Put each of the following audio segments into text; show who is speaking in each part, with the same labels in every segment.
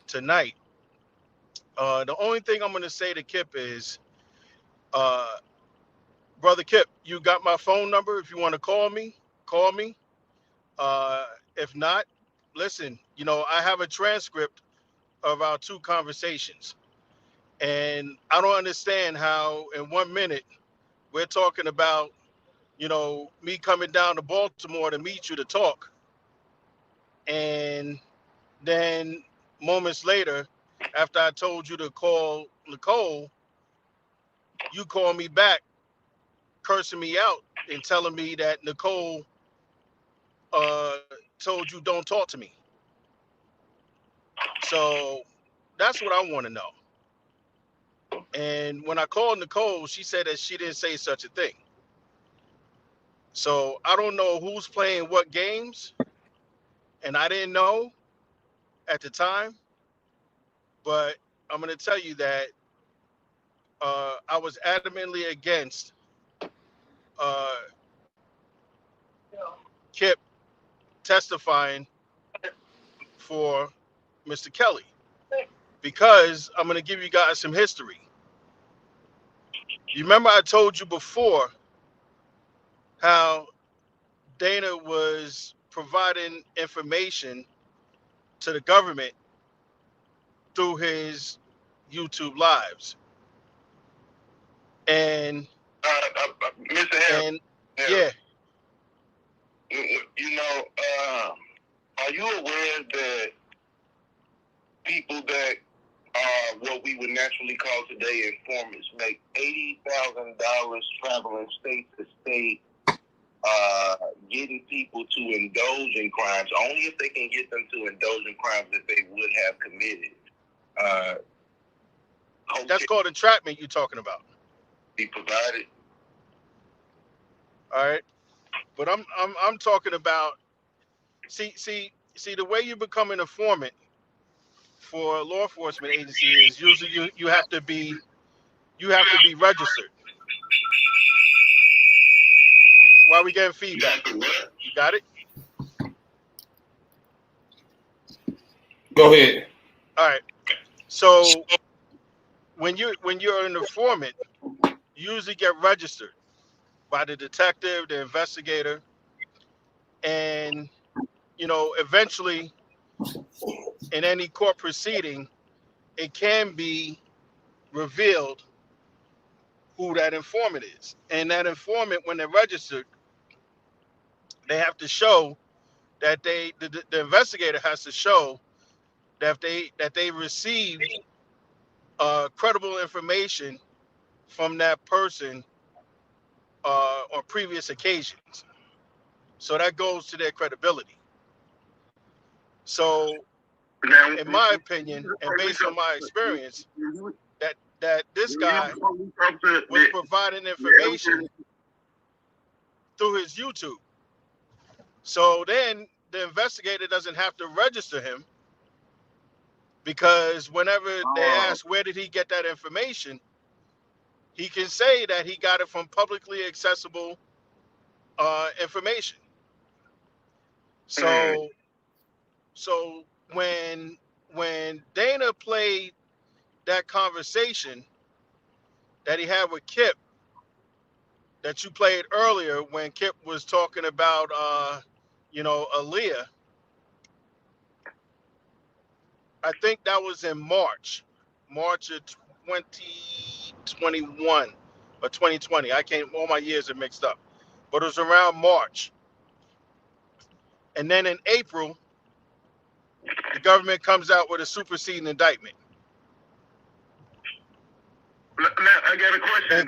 Speaker 1: tonight. The only thing I'm going to say to Kip is, uh, brother Kip, you got my phone number. If you want to call me, call me. Uh, if not, listen. I have a transcript of our two conversations, and I don't understand how in 1 minute we're talking about, me coming down to Baltimore to meet you to talk, and then moments later, after I told you to call Nicole, you call me back cursing me out and telling me that Nicole uh, told you don't talk to me. So that's what I want to know. And when I called Nicole, she said that she didn't say such a thing. So I don't know who's playing what games, and I didn't know at the time. But I'm going to tell you that I was adamantly against uh, Kip testifying for Mr. Kelly, because I'm going to give you guys some history. You remember I told you before how Dana was providing information to the government through his YouTube lives. And
Speaker 2: Mr. Harris,
Speaker 1: and yeah,
Speaker 2: are you aware that people that are what we would naturally call today informants make $80,000 traveling state to state, getting people to indulge in crimes only if they can get them to indulge in crimes that they would have committed?
Speaker 1: That's called entrapment. You're talking about.
Speaker 2: Be provided.
Speaker 1: All right, but I'm talking about. See the way you become an informant for a law enforcement agency is usually you have to be registered. Why are we getting feedback? You got it?
Speaker 3: Go ahead.
Speaker 1: All right. So when you're an informant, you usually get registered by the detective, the investigator, and eventually in any court proceeding, it can be revealed who that informant is. And that informant, when they're registered, they have to show that the investigator has to show that they received credible information from that person on previous occasions. So that goes to their credibility. So,
Speaker 2: Now,
Speaker 1: in my opinion, and based on my experience, that this guy was providing information through his YouTube. So then the investigator doesn't have to register him, because whenever they ask where did he get that information, he can say that he got it from publicly accessible information. So when Dana played that conversation that he had with Kip that you played earlier, when Kip was talking about Aaliyah, I think that was in March of 2021 or 2020. I can't, all my years are mixed up, but it was around March. And then in April, the government comes out with a superseding indictment,
Speaker 2: now, I got a question.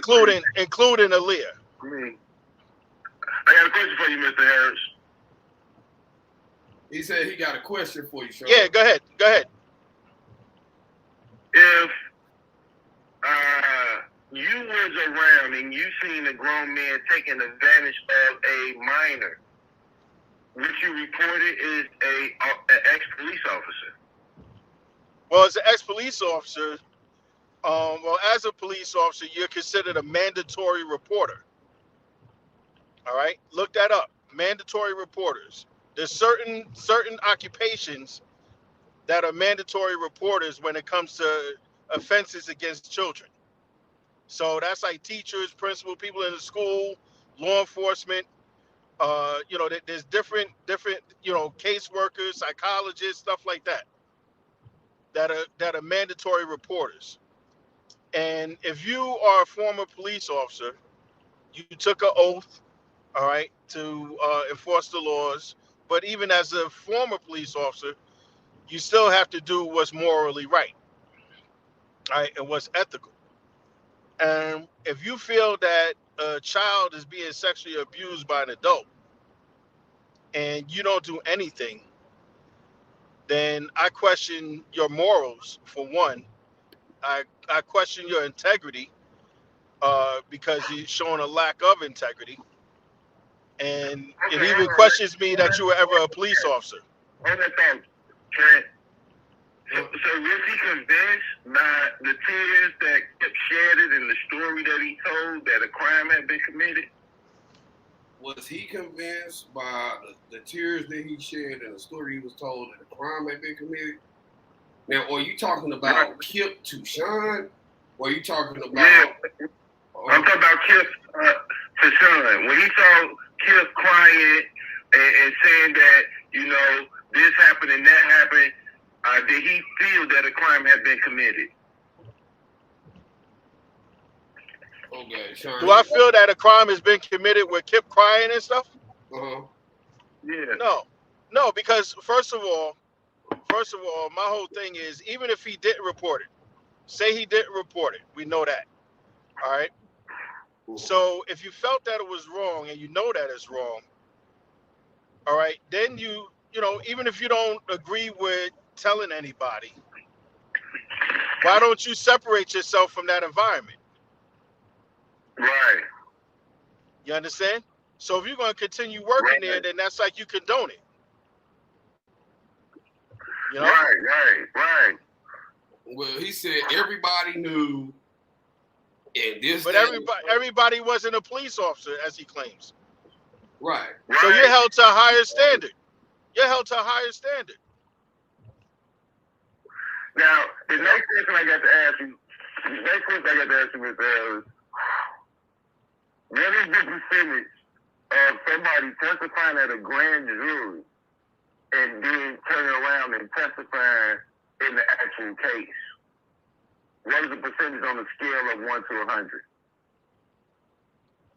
Speaker 1: including Aaliyah.
Speaker 2: I got a question for you, Mr. Harris.
Speaker 3: He said he got a question for you, Shawn.
Speaker 1: Yeah, go ahead.
Speaker 2: If you was around and you seen a grown man taking advantage of a minor, would you report it as an ex-police officer?
Speaker 1: Well, as an ex-police officer, as a police officer, you're considered a mandatory reporter. All right, look that up. Mandatory reporters. There's certain occupations that are mandatory reporters when it comes to offenses against children. So that's like teachers, principal, people in the school, law enforcement. There's different, caseworkers, psychologists, stuff like that, that are mandatory reporters. And if you are a former police officer, you took an oath, all right, to enforce the laws. But even as a former police officer, you still have to do what's morally right, all right, and what's ethical. And if you feel that a child is being sexually abused by an adult and you don't do anything, then I question your morals, for one. I question your integrity, because you're showing a lack of integrity. And it
Speaker 2: Okay,
Speaker 1: even
Speaker 2: hold on.
Speaker 1: questions me that you were ever a police officer.
Speaker 2: Hold that thought, Trent. So was he convinced by the tears that kept shedded in the story that he told that a crime had been committed?
Speaker 3: Was he convinced by the tears that he shed and the story he was told that a crime had been committed? Now, are you talking about Kip to Shawn? Or are you talking about...
Speaker 2: Yeah. I'm talking about Kip to Shawn. When he saw Kip crying and saying that, this happened and that happened, did he feel that a crime had been committed?
Speaker 3: Okay, Shawn.
Speaker 1: Do I feel that a crime has been committed with Kip crying and stuff?
Speaker 3: Uh-huh.
Speaker 2: Yeah.
Speaker 1: No, because first of all, my whole thing is, even if he didn't report it, say he didn't report it, we know that, all right? So if you felt that it was wrong and you know that it's wrong, all right, then even if you don't agree with telling anybody, why don't you separate yourself from that environment?
Speaker 2: Right.
Speaker 1: You understand? So if you're going to continue working there, then that's like you condone it.
Speaker 2: Right.
Speaker 3: Well, he said everybody knew, and this.
Speaker 1: But everybody wasn't a police officer, as he claims.
Speaker 3: Right.
Speaker 1: So you're held to a higher standard.
Speaker 2: Now, the next question I got to ask you is, what is the percentage of somebody testifying at a grand jury and then turning around and testifying in the actual case? What is the percentage on a scale of 1 to 100?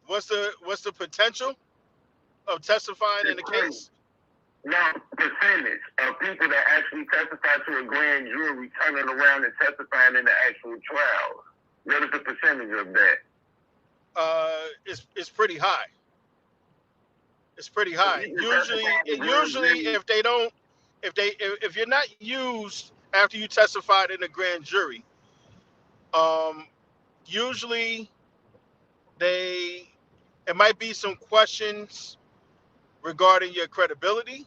Speaker 1: What's the potential of testifying in the case?
Speaker 2: No, percentage of people that actually testify to a grand jury turning around and testifying in the actual trial. What is the percentage of that?
Speaker 1: It's pretty high. It's pretty high. Usually, if you're not used after you testified in a grand jury, usually it might be some questions regarding your credibility,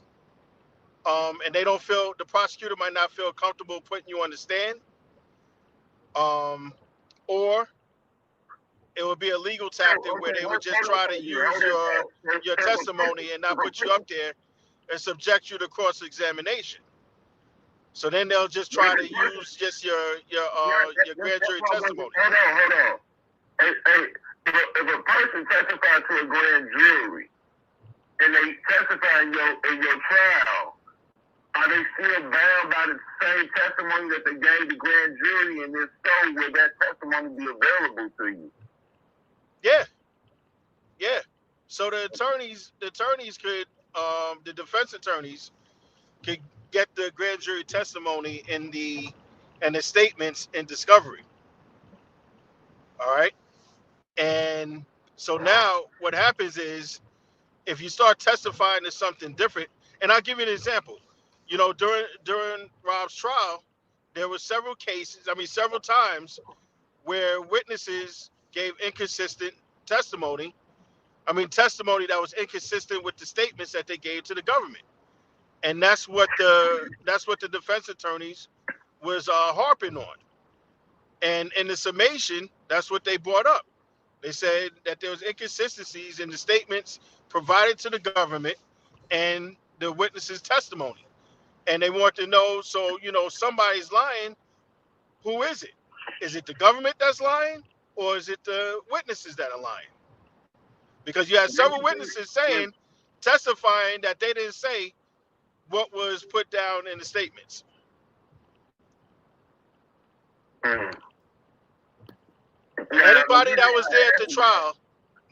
Speaker 1: and the prosecutor might not feel comfortable putting you on the stand, or it would be a legal tactic where they would just try to use your testimony and not put you up there and subject you to cross-examination. So then they'll just try to use just your grand jury testimony.
Speaker 2: Hold on. Hey, if a person testifies to a grand jury and they testify in your trial, are they still bound by the same testimony that they gave the grand jury? And if so, will that testimony be available to you?
Speaker 1: Yeah. So the attorneys could, the defense attorneys could get the grand jury testimony and the statements in discovery. All right. And so now what happens is, if you start testifying to something different, and I'll give you an example. During Rob's trial, there were several times where witnesses gave inconsistent testimony. Testimony that was inconsistent with the statements that they gave to the government. And that's what the defense attorneys was harping on. And in the summation, that's what they brought up. They said that there was inconsistencies in the statements provided to the government and the witnesses' testimony. and they want to know. So somebody's lying. Who is it? Is it the government that's lying, or is it the witnesses that are lying? Because you had several witnesses testifying that they didn't say what was put down in the statements. Anybody that was there at the trial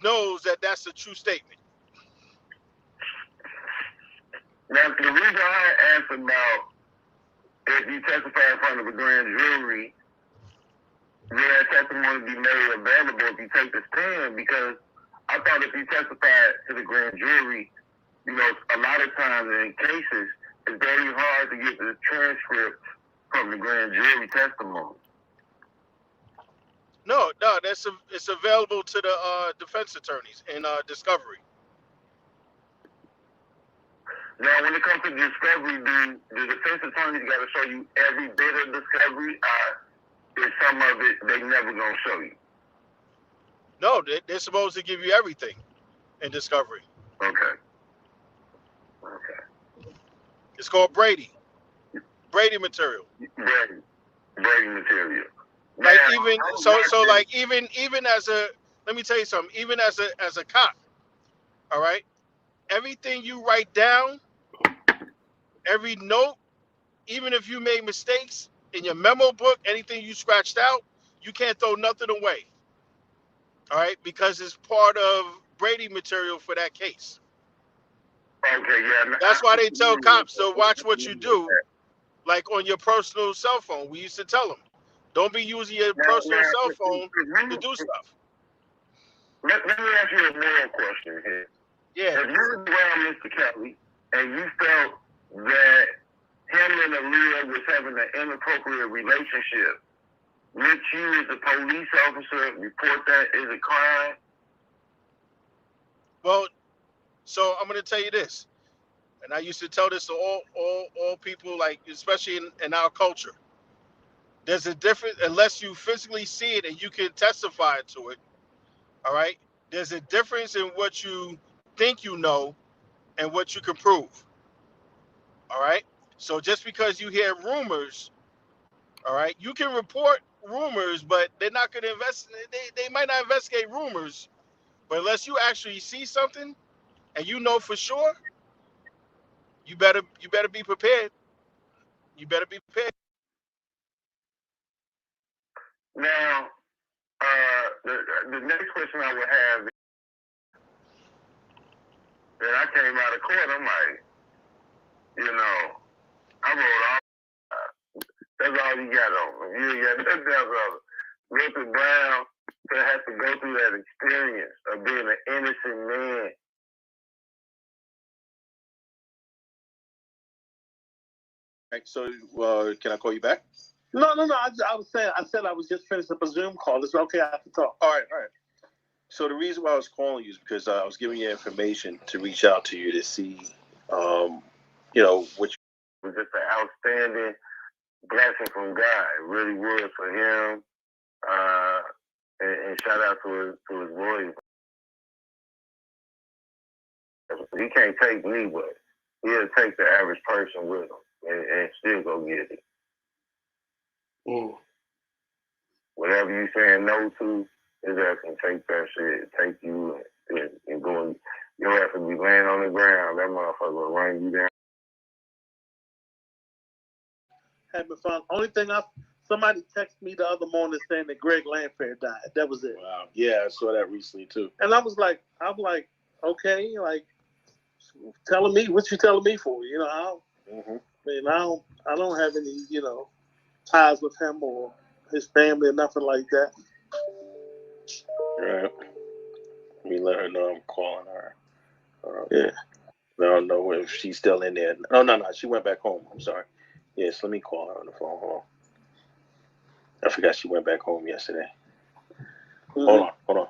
Speaker 1: knows that that's a true statement.
Speaker 2: Now, the reason I asked about if you testify in front of a grand jury, will that testimony be made available if you take the stand? Because I thought if you testified to the grand jury, a lot of times in cases, it's very hard to get the transcript from the grand jury testimony.
Speaker 1: No, it's available to the defense attorneys in discovery.
Speaker 2: Now, when it comes to discovery, do the defense attorneys got to show you every bit of discovery, or is some of it they never gonna show you?
Speaker 1: No, they're supposed to give you everything in discovery.
Speaker 2: Okay.
Speaker 1: It's called Brady material.
Speaker 2: Brady material.
Speaker 1: Like even as a, let me tell you something. Even as a cop, all right. Everything you write down, every note, even if you made mistakes in your memo book, anything you scratched out, you can't throw nothing away. All right, because it's part of Brady material for that case.
Speaker 2: Okay, yeah.
Speaker 1: That's why they tell cops to watch what you do, like on your personal cell phone. We used to tell them, don't be using your personal cell phone to do stuff.
Speaker 2: Let me ask you a moral question here.
Speaker 1: Yeah.
Speaker 2: If you were around Mr. Kelly and you felt that him and Aaliyah was having an inappropriate relationship, would you, as a police officer, report that as a crime?
Speaker 1: Well, so I'm going to tell you this, and I used to tell this to all people, like especially in our culture. There's a difference, unless you physically see it and you can testify to it. All right. There's a difference in what you think you know and what you can prove. All right. So just because you hear rumors, all right, you can report rumors, but they're not going to investigate. They might not investigate rumors, but unless you actually see something and you know for sure, you better be prepared. You better be prepared.
Speaker 2: Now, the next question I would have is that I came out of court, I'm like, I wrote all, that's all you got on me. You got nothing else on me. Mr. Brown to have to go through that experience of being an innocent man.
Speaker 4: Right, so can I call you back?
Speaker 5: No. I said I was just finishing up a Zoom call. It's okay. I can talk.
Speaker 4: All right. So the reason why I was calling you is because I was giving you information to reach out to you to see, which
Speaker 2: was just an outstanding blessing from God. It really was for him. And shout out to his boys. He can't take me, but he'll take the average person with him and still go get it. Whatever you saying no to, his ass can take that shit, take you and go. Your ass will be laying on the ground. That motherfucker will run you down.
Speaker 5: Having fun. Only thing somebody texted me the other morning saying that Greg Landfair died. That was it.
Speaker 4: Wow. Yeah, I saw that recently too.
Speaker 5: And I'm like, okay, like, telling me what you telling me for? I don't have any, ties with him or his family or nothing like that.
Speaker 4: Right. Let me let her know I'm calling her.
Speaker 5: Yeah.
Speaker 4: I don't know if she's still in there. Oh, no. She went back home. I'm sorry. Yes, let me call her on the phone. Hold on. I forgot she went back home yesterday. Hold on.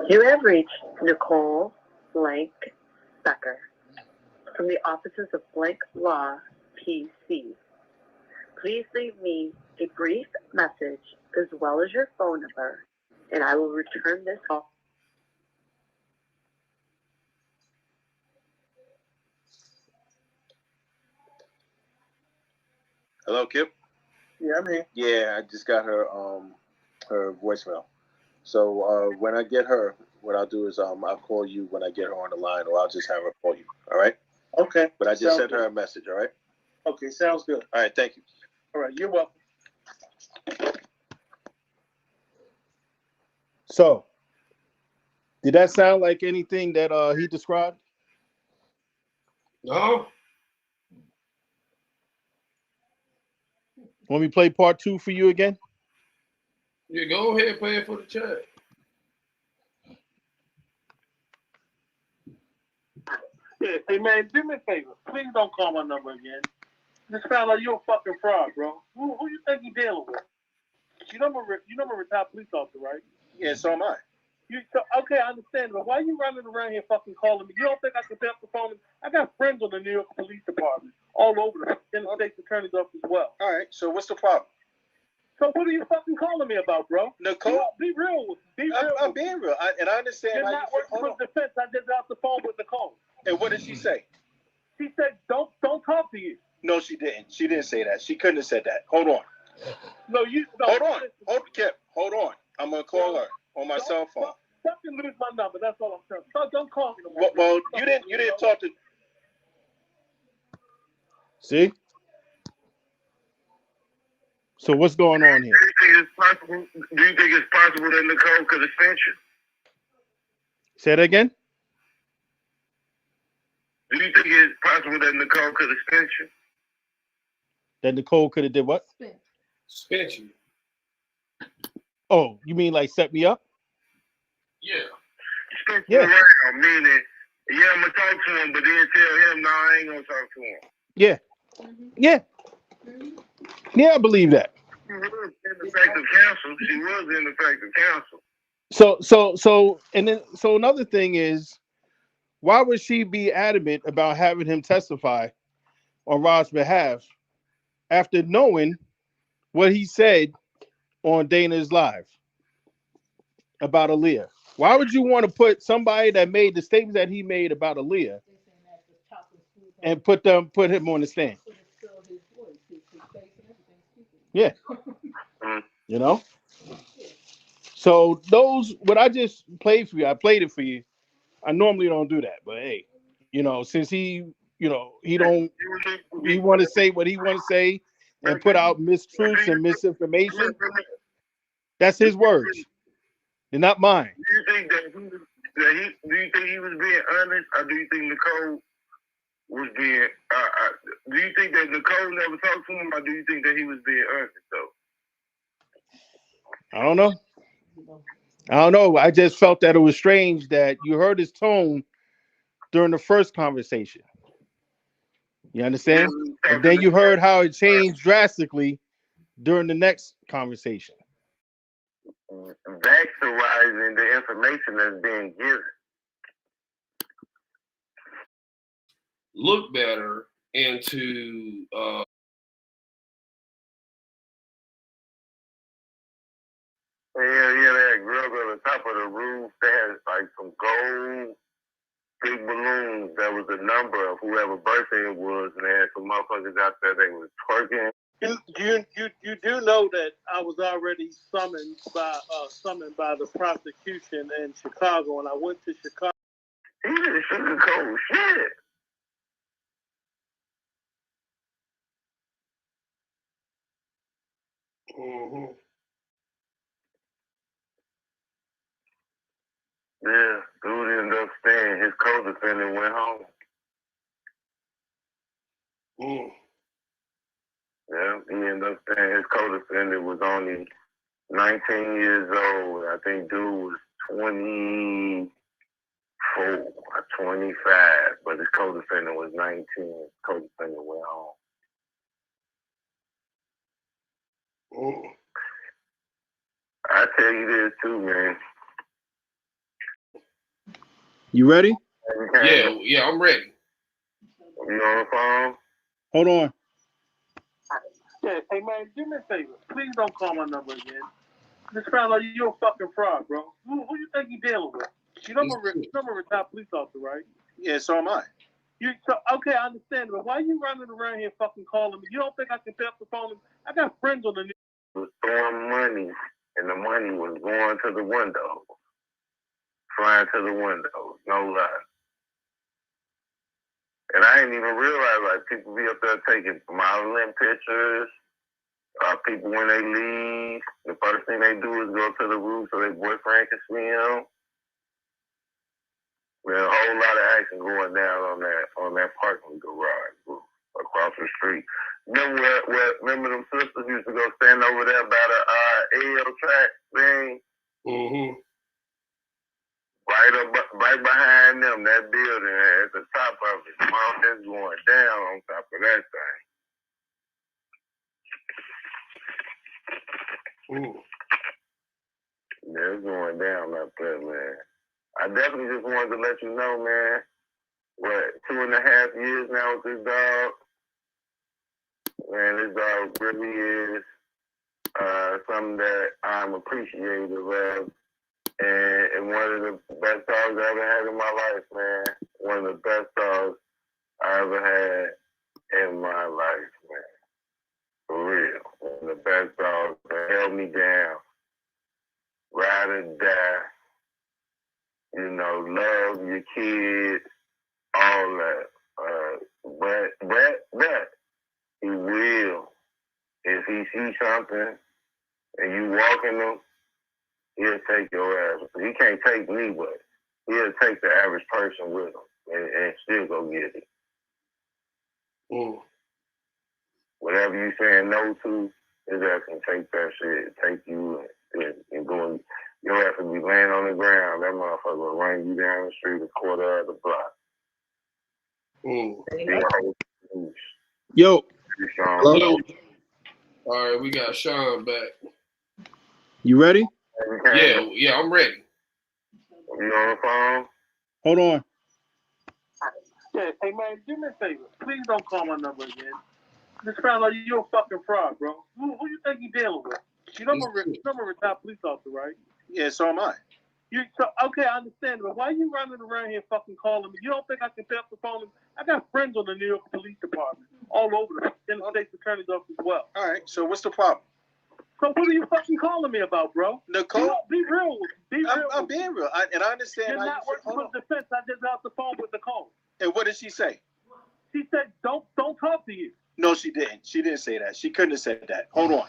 Speaker 6: You have reached Nicole Blank Becker from the offices of Blank Law, PC. Please leave me a brief message as well as your phone number, and I will return this call.
Speaker 4: Hello, Kip.
Speaker 5: Yeah, I'm here.
Speaker 4: Yeah, I just got her voicemail. So when I get her, what I'll do is I'll call you when I get her on the line, or I'll just have her call you. All right.
Speaker 5: Okay.
Speaker 4: But I just sent her a message. All right.
Speaker 5: Okay, sounds good.
Speaker 4: All right. Thank you.
Speaker 5: All right, you're welcome.
Speaker 1: So, did that sound like anything that he described?
Speaker 3: No.
Speaker 1: Want me to play part 2 for you again?
Speaker 3: Yeah, go ahead and play it for the chat.
Speaker 5: Yeah, hey man, do me a favor. Please don't call my number again. This sounds like you're a fucking fraud, bro. Who you think you're dealing with? You know I'm a retired police officer, right?
Speaker 4: Yeah. So am I.
Speaker 5: Okay, I understand, but why are you running around here fucking calling me? You don't think I can pick up the phone? I got friends on the New York Police Department all over the State's Attorney's Office as well.
Speaker 4: All right. So what's the problem?
Speaker 5: So what are you fucking calling me about, bro?
Speaker 4: Nicole,
Speaker 5: be real. Be real.
Speaker 4: I'm being real, and I understand
Speaker 5: You're
Speaker 4: how
Speaker 5: not
Speaker 4: you
Speaker 5: working
Speaker 4: feel.
Speaker 5: with defense. I just got off the phone with Nicole.
Speaker 4: And what did she say?
Speaker 5: She said, "Don't talk to you."
Speaker 4: No, she didn't. She didn't say that. She couldn't have said that. Hold on.
Speaker 5: No, you. No,
Speaker 4: Hold on. Kip. Hold on. I'm gonna call her on my cell phone.
Speaker 5: Fucking lose my number. That's all I'm saying. So don't call me no more.
Speaker 4: Well, you didn't talk to.
Speaker 1: See? So what's going on here?
Speaker 2: Do you think it's possible that Nicole could have sent you?
Speaker 1: Say that again?
Speaker 2: Do you think it's possible that Nicole could have sent you?
Speaker 1: That Nicole could have did what?
Speaker 3: Spent you.
Speaker 1: Oh, you mean like set me up?
Speaker 3: Yeah.
Speaker 2: Spent you around, meaning, yeah, I'm going to talk to him, but then tell him, no, I ain't going to talk to him.
Speaker 1: Yeah. Yeah. Yeah, I believe that.
Speaker 2: She was ineffective counsel. She was ineffective counsel.
Speaker 1: So another thing is, why would she be adamant about having him testify on Rob's behalf after knowing what he said on Dana's Live about Aaliyah? Why would you want to put somebody that made the statements that he made about Aaliyah and put him on the stand? Yeah. You know? So what I just played for you, I played it for you. I normally don't do that, but hey, since he want to say what he want to say and put out mistruths and misinformation, that's his words. They're not mine.
Speaker 2: Do you think do you think he was being honest, or do you think Nicole was being? Do you think that Nicole never talked to him, or do you think that he was being honest though?
Speaker 1: I don't know. I just felt that it was strange that you heard his tone during the first conversation. You understand? And then you heard how it changed drastically during the next conversation.
Speaker 2: Vectorizing the information that's being given.
Speaker 3: Look better into
Speaker 2: that girl on the top of the roof. They had like some gold big balloons. That was the number of whoever birthday it was, and they had some motherfuckers out there. They was twerking.
Speaker 5: You do know that I was already summoned by the prosecution in Chicago, and I went to Chicago.
Speaker 2: He didn't sugarcoat shit.
Speaker 3: mm-hmm.
Speaker 2: Yeah, dude ended up staying. His co-defendant went home. Yeah, he ended up staying. His co-defendant was only 19 years old. I think dude was 24 or 25, but his co-defendant was 19. His co-defendant went home. I tell you this too, man.
Speaker 1: You ready?
Speaker 3: Yeah, I'm ready.
Speaker 2: You on the phone?
Speaker 1: Hold on.
Speaker 5: Yeah, hey man, do me a favor. Please don't call my number again. This sounds like you're a fucking fraud, bro. Who you think you're dealing with? You know I'm a retired police officer, right?
Speaker 4: Yeah, so am I.
Speaker 5: Okay, I understand, but why are you running around here fucking calling me? You don't think I can pick up the phone? I got friends on the news.
Speaker 2: Was throwing money, and the money was going to the window, flying to the window, no lie. And I didn't even realize, like, people be up there taking modeling pictures. People, when they leave, the first thing they do is go to the roof so their boyfriend can see them. There's a whole lot of action going down on that parking garage across the street. Remember them sisters used to go stand over there by the AL track thing?
Speaker 3: Mm-hmm.
Speaker 2: Right behind them, that building at the top of it. Mountains going down on top of that thing.
Speaker 3: Ooh.
Speaker 2: Yeah, it's going down up there, man. I definitely just wanted to let you know, man, what, 2.5 years now with this dog? Man, this dog really is something that I'm appreciative of. And one of the best dogs I ever had in my life, man. One of the best dogs I ever had in my life, man. For real. One of the best dogs that held me down. Ride or die. You know, love your kids. All that. But he will. If he sees something and you walking him, he'll take your ass. He can't take me, but he'll take the average person with him and still go get it.
Speaker 3: Mm.
Speaker 2: Whatever you saying no to, his ass can take that shit, take you and go. Your ass will be laying on the ground. That motherfucker will run you down the street a quarter of the block.
Speaker 3: Mm.
Speaker 1: Yo.
Speaker 3: Hello. All right, we got Shawn back.
Speaker 1: You ready?
Speaker 3: Yeah, I'm ready.
Speaker 2: You on the phone?
Speaker 1: Hold on.
Speaker 5: Yeah, hey man, do me a favor. Please don't call my number again. This sounds like you're a fucking fraud, bro. Who you think you dealing with? You know I'm a retired police officer, right?
Speaker 1: Yeah, so am I.
Speaker 5: Okay, I understand, but why are you running around here fucking calling me? You don't think I can pick up the phone? I got friends on the New York Police Department, all over the State's Attorney's Office as well.
Speaker 1: All right, so what's the problem?
Speaker 5: So what are you fucking calling me about, bro?
Speaker 1: Nicole?
Speaker 5: Be real.
Speaker 1: I'm being real, and I understand.
Speaker 5: You're not working for the defense. I just got off the phone with Nicole.
Speaker 1: And what did she say?
Speaker 5: She said, don't talk to you.
Speaker 1: No, she didn't. She didn't say that. She couldn't have said that. Hold on.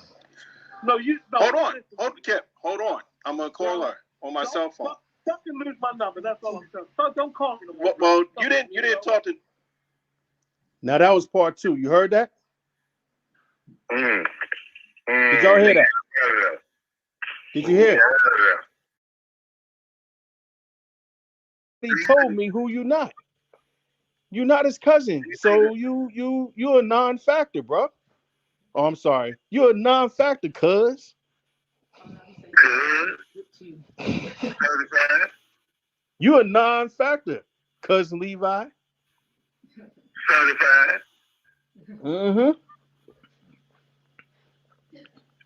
Speaker 5: No.
Speaker 1: Hold on. Kip, hold on. I'm going to call her on my cell phone.
Speaker 5: Fucking lose my number. That's all I'm saying. So don't call me no more.
Speaker 1: Well, you didn't talk to. Now, that was part 2. You heard that? Did y'all hear that? Did you hear it? He told me who you not. You're not his cousin, so you're a non-factor, bro. Oh, I'm sorry. You're a non-factor, cuz. You're a non-factor, cousin Levi.
Speaker 2: Certified.
Speaker 1: Mm-hmm.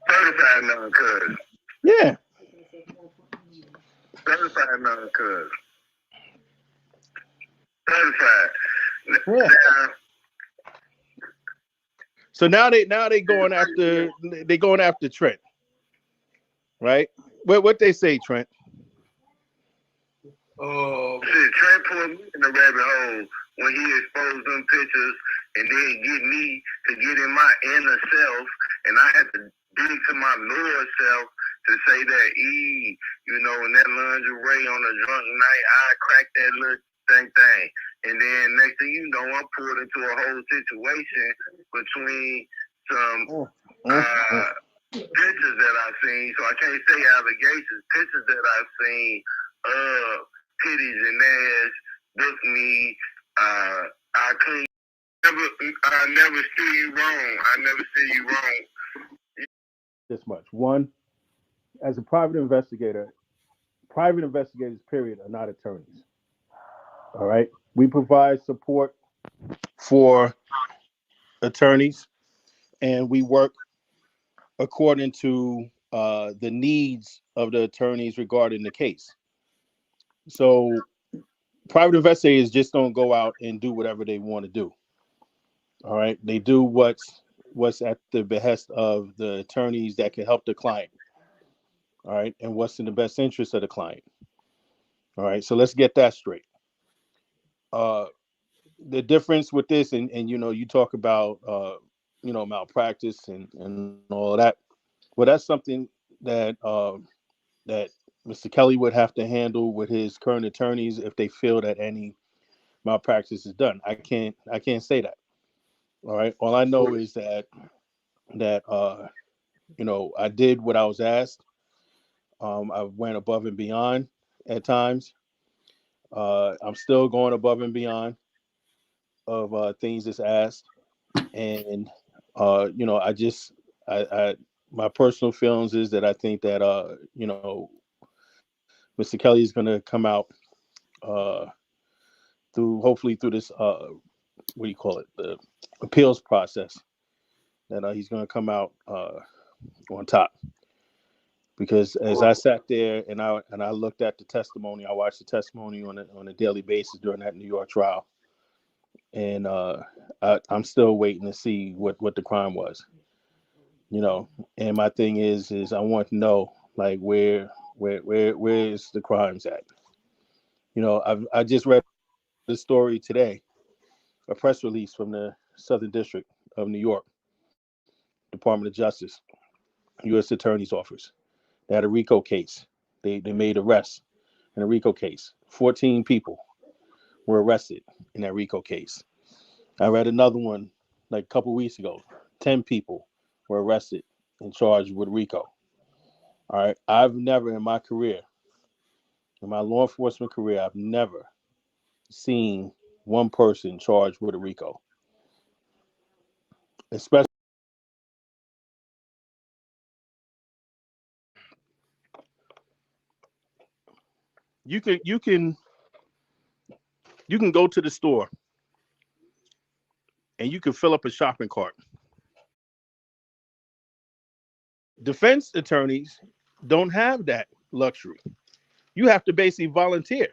Speaker 2: Certified non-cuz.
Speaker 1: Yeah.
Speaker 2: Certified non-cuz. Certified.
Speaker 1: Yeah. So now they going after Trent, right? What they say, Trent?
Speaker 2: Trent put me in the rabbit hole when he exposed them pictures and then get me to get in my inner self, and I had to dig to my lower self to say that in that lingerie on a drunk night, I cracked that little thing. And then next thing you know, I'm pulled into a whole situation between some pictures that I've seen. So I can't say allegations, pictures that I've seen of titties and ass with me. I never see you wrong.
Speaker 1: This much. One, as a private investigator, private investigators, period, are not attorneys. All right. We provide support for attorneys, and we work according to the needs of the attorneys regarding the case. So private investigators just don't go out and do whatever they want to do. All right, they do what's at the behest of the attorneys that can help the client. All right, and what's in the best interest of the client. All right, so let's get that straight. The difference with this, and you talk about malpractice and all of that. Well, that's something that that Mr. Kelly would have to handle with his current attorneys if they feel that any malpractice is done. I can't say that. All right. All I know is that I did what I was asked. I went above and beyond at times. I'm still going above and beyond of things that's asked, and I my personal feelings is that I think that Mr. Kelly is going to come out uh, hopefully through this what do you call it, the appeals process, that he's going to come out on top. Because as I sat there and I looked at the testimony, I watched the testimony on a daily basis during that New York trial, and I'm still waiting to see what the crime was. And my thing is I want to know, like, where is the crimes at? I just read the story today, a press release from the Southern District of New York, Department of Justice, U.S. Attorney's Office. They had a RICO case. They made arrests in a RICO case. 14 people were arrested in that RICO case. I read another one like a couple weeks ago. 10 people were arrested and charged with RICO. All right. I've never in my career, in my law enforcement career, I've never seen one person charged with a RICO. Especially you can go to the store and you can fill up a shopping cart. Defense attorneys don't have that luxury. You have to basically volunteer.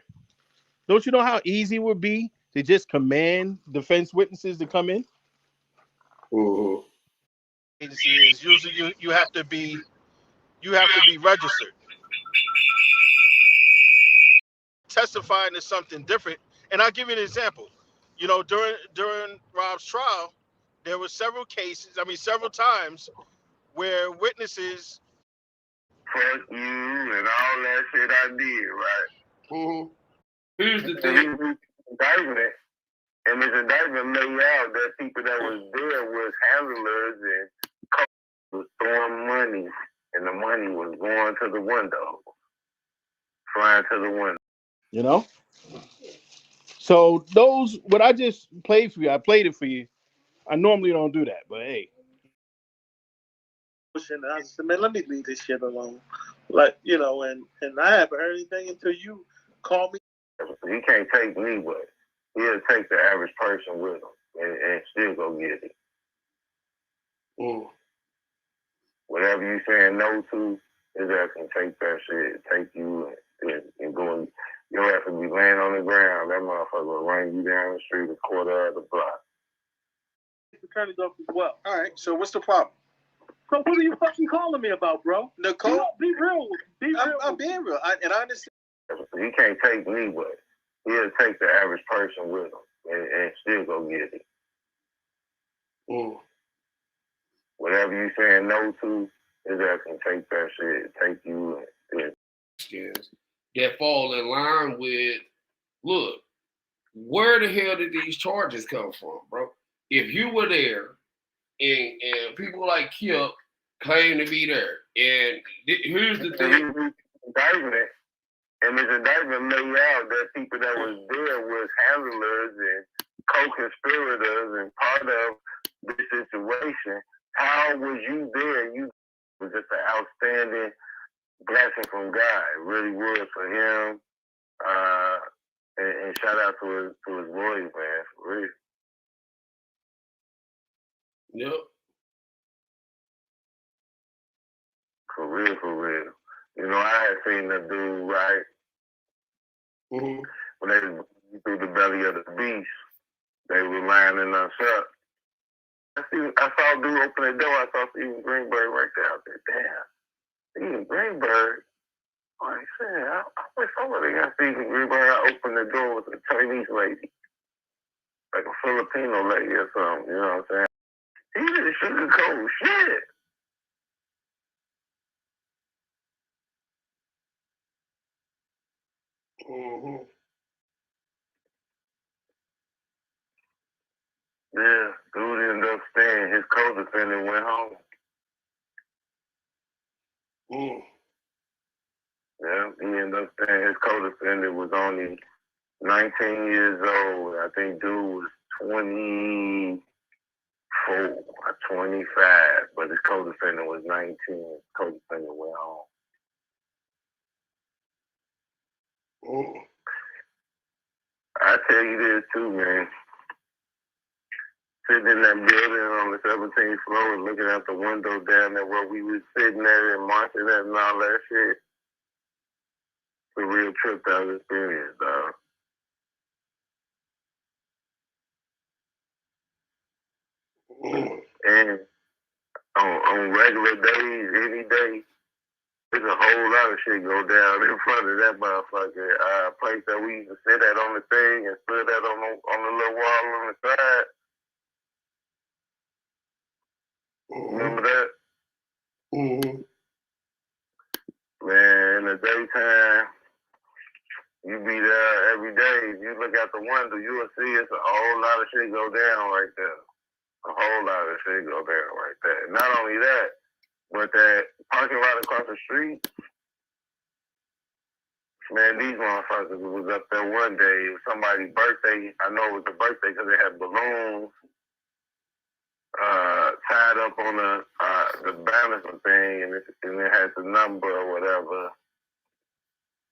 Speaker 1: Don't you know how easy it would be to just command defense witnesses to come in?
Speaker 3: Mm-hmm.
Speaker 1: Agency is usually you have to be registered. Testifying to something different. And I'll give you an example. During Rob's trial, there were several times where witnesses
Speaker 2: Fuck you and all that shit I did, right?
Speaker 3: Mm-hmm. Here's the
Speaker 2: And
Speaker 3: thing.
Speaker 2: his indictment, and his indictment laid out that people that was there was handlers and was throwing money, and the money was going to the window, flying to the window.
Speaker 1: So those, what I just played for you, I played it for you. I normally don't do that, but hey.
Speaker 5: And I said, man, let me leave this shit alone. Like, and I haven't heard anything until you called me.
Speaker 2: He can't take me, but he'll take the average person with him and still go get it.
Speaker 3: Mm.
Speaker 2: Whatever you saying no to, his ass can take that shit, take you and go. Your ass will be laying on the ground. That motherfucker will run you down the street a quarter of the block.
Speaker 5: Attorney's office as well.
Speaker 4: All right. So what's the problem?
Speaker 5: So what are you fucking calling me about, bro?
Speaker 4: Nicole,
Speaker 5: Be real. Be real.
Speaker 4: I'm being real, and I understand.
Speaker 2: He can't take me, but he'll take the average person with him and still go get it.
Speaker 3: Mm.
Speaker 2: Whatever you saying no to, his ass can take that shit, take you and
Speaker 3: that fall in line with, look, where the hell did these charges come from, bro? If you were there and people like Kip claim to be there, and here's the thing.
Speaker 2: And his indictment laid out that people that was there was handlers and co-conspirators and part of the situation. How was you there? You was just an outstanding blessing from God. It really was for him. And shout out to his lawyers, man, for real.
Speaker 3: Yep.
Speaker 2: For real, for real. I had seen the dude, right?
Speaker 3: Mm-hmm.
Speaker 2: When they through the belly of the beast. They were lining us up. I saw a dude open the door. I saw Stephen Greenberg right there. I said, damn, Stephen Greenberg. I said, I wish somebody got Stephen Greenberg. I opened the door with a Chinese lady, like a Filipino lady or something. You know what I'm saying? He just sugarcoat shit.
Speaker 3: Mm-hmm.
Speaker 2: Yeah, dude ended up staying. His co-defendant went home.
Speaker 3: Mm.
Speaker 2: Yeah, he ended up staying. His co-defendant was only 19 years old. I think dude was 24 or 25, but his co-defendant was 19. Co-defendant went home.
Speaker 3: Mm.
Speaker 2: I tell you this too, man. Sitting in that building on the 17th floor and looking out the window down there where we was sitting there and marching at and all that shit. It's a real trip out experience, dog.
Speaker 3: Mm.
Speaker 2: And on regular days, any day, there's a whole lot of shit go down in front of that motherfucker place that we used to sit at on the thing and stood at on the little wall on the side.
Speaker 3: Mm-hmm.
Speaker 2: Remember that?
Speaker 3: Mm-hmm.
Speaker 2: Man, in the daytime, you be there every day. If you look out the window, you will see it's a whole lot of shit go down right there. A whole lot of shit go down right there. Not only that, but that parking lot across the street, man, these motherfuckers was up there one day. It was somebody's birthday. I know it was a birthday because they had balloons tied up on the banister thing, and it had the number or whatever.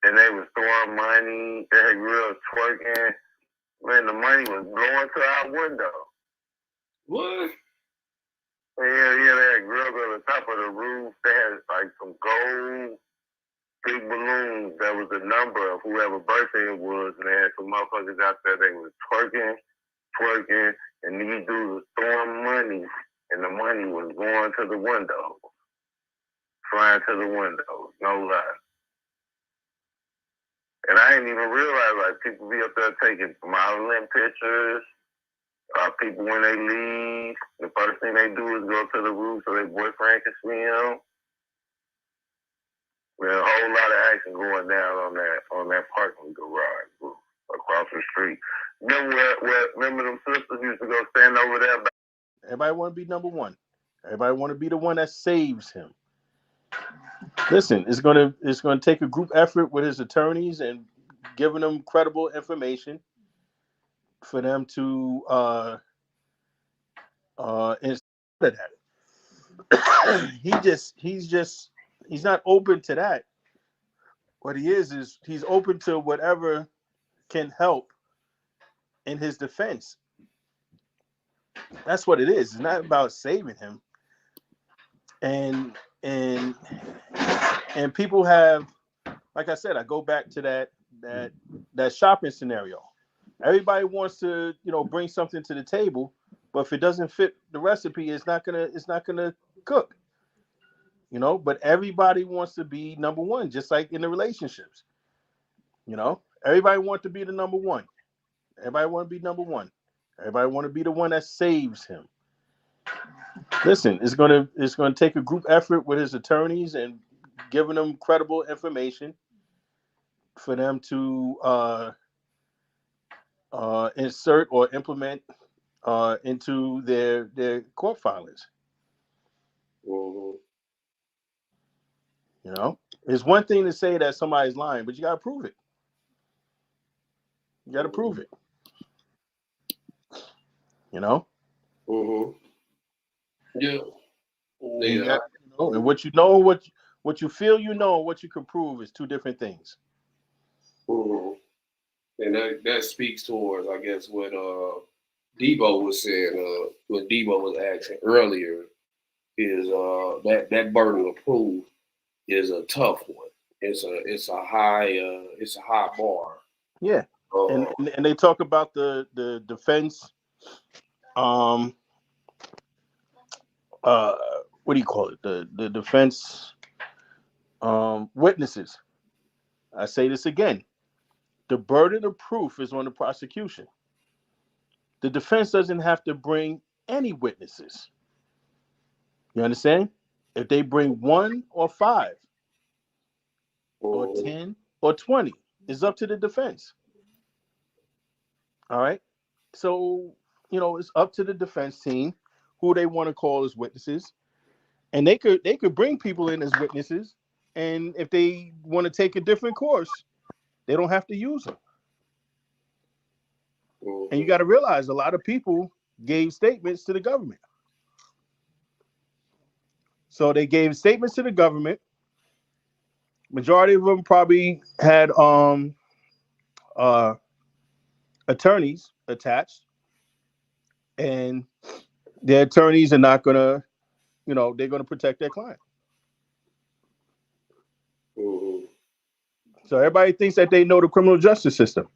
Speaker 2: And they was throwing money. They had girls twerking. Man, the money was blowing to our window.
Speaker 3: What?
Speaker 2: Yeah, they had girls on the top of the roof. They had like some gold big balloons that was the number of whoever birthday it was, and they had some motherfuckers out there. They was twerking, and these dudes was throwing money, and the money was going to the windows, flying to the windows, no lie. And I didn't even realize, like, people be up there taking modeling pictures. People, when they leave, the first thing they do is go to the roof so their boyfriend can see them. There's a whole lot of action going down on that parking garage across the street. Remember them sisters used to go stand over there?
Speaker 1: Everybody want to be number one. Everybody want to be the one that saves him. Listen, it's gonna take a group effort with his attorneys and giving them credible information for them to instead of that. He's not open to that. What he is he's open to whatever can help in his defense. That's what it is. It's not about saving him. And people have, like I said, I go back to that shopping scenario. Everybody wants to, bring something to the table, but if it doesn't fit the recipe, it's not gonna cook. But everybody wants to be number one, just like in the relationships. Everybody wants to be the number one. Everybody want to be number one. Everybody want to be the one that saves him. Listen, it's gonna take a group effort with his attorneys and giving them credible information for them to insert or implement into their court filings.
Speaker 3: Mm-hmm.
Speaker 1: It's one thing to say that somebody's lying, but you gotta prove it. You gotta prove it.
Speaker 3: Mm-hmm. Yeah.
Speaker 1: Yeah. And what you feel what you can prove is two different things.
Speaker 3: Mm-hmm. And that speaks towards, I guess, what Debo was saying, what Debo was asking earlier, is that burden of proof is a tough one. It's a high bar.
Speaker 1: Yeah. and they talk about the defense. What do you call it? The defense witnesses. I say this again. The burden of proof is on the prosecution. The defense doesn't have to bring any witnesses. You understand? If they bring 1 or 5 or 10 or 20, it's up to the defense. All right. So, it's up to the defense team who they want to call as witnesses. And they could bring people in as witnesses. And if they want to take a different course, they don't have to use them. And you got to realize a lot of people gave statements to the government. So they gave statements to the government. Majority of them probably had attorneys attached, and their attorneys are not gonna, they're gonna protect their client. So everybody thinks that they know the criminal justice system,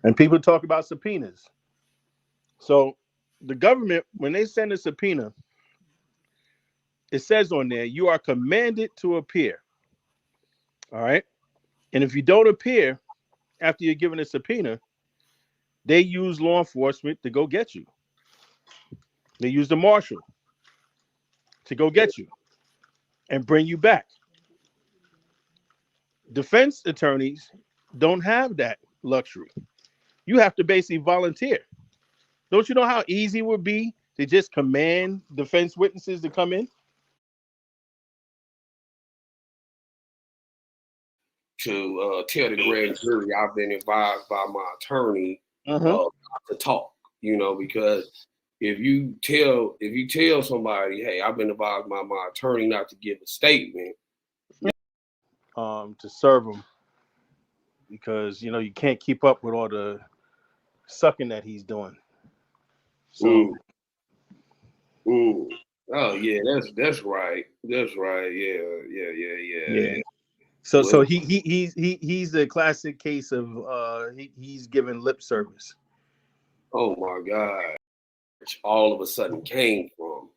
Speaker 1: and people talk about subpoenas. So the government, when they send a subpoena, it says on there, you are commanded to appear. All right. And if you don't appear after you're given a subpoena, they use law enforcement to go get you. They use the marshal to go get you and bring you back. Defense attorneys don't have that luxury. You have to basically volunteer. Don't you know how easy it would be to just command defense witnesses to come in?
Speaker 3: To tell the grand jury, I've been advised by my attorney not to talk, because if you tell somebody, hey, I've been advised by my attorney not to give a statement,
Speaker 1: to serve them, because you can't keep up with all the sucking that he's doing. So,
Speaker 3: oh yeah, that's right. That's right. Yeah.
Speaker 1: So he's the classic case of he's giving lip service.
Speaker 3: Oh my God! All of a sudden came from,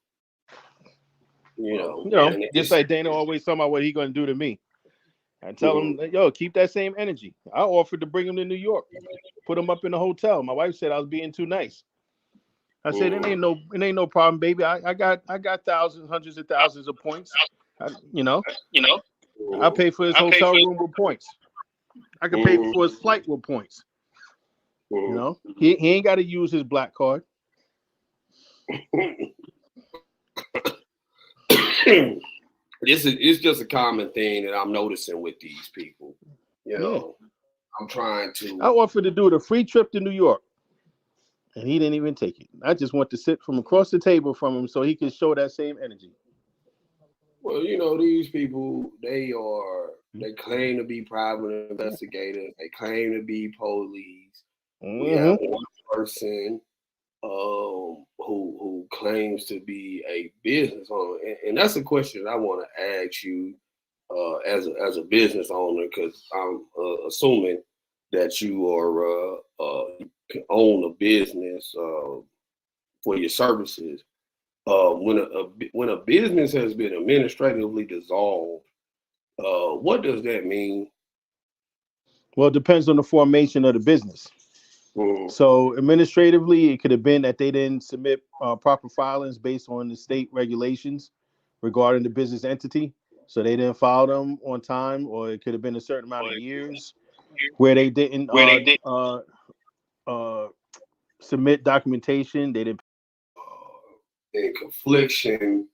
Speaker 1: just like Dana always talking about what he gonna do to me. I tell him, yo, keep that same energy. I offered to bring him to New York, put him up in a hotel. My wife said I was being too nice. I said it ain't no problem, baby. I got thousands, hundreds of thousands of points. I'll pay for his hotel room with points. I can pay for his flight with points. He ain't got to use his black card.
Speaker 3: It's just a common thing that I'm noticing with these people. I'm trying to.
Speaker 1: I offered to do a free trip to New York, and he didn't even take it. I just want to sit from across the table from him so he can show that same energy.
Speaker 3: Well, these people, they claim to be private investigators. They claim to be police. We have one person who claims to be a business owner, and that's a question I want to ask you as a business owner, because I'm assuming that you own a business for your services. When a business has been administratively dissolved, what does that mean?
Speaker 1: Well, it depends on the formation of the business. So administratively, it could have been that they didn't submit proper filings based on the state regulations regarding the business entity. So they didn't file them on time, or it could have been a certain amount of years where they didn't submit documentation. They didn't.
Speaker 3: In confliction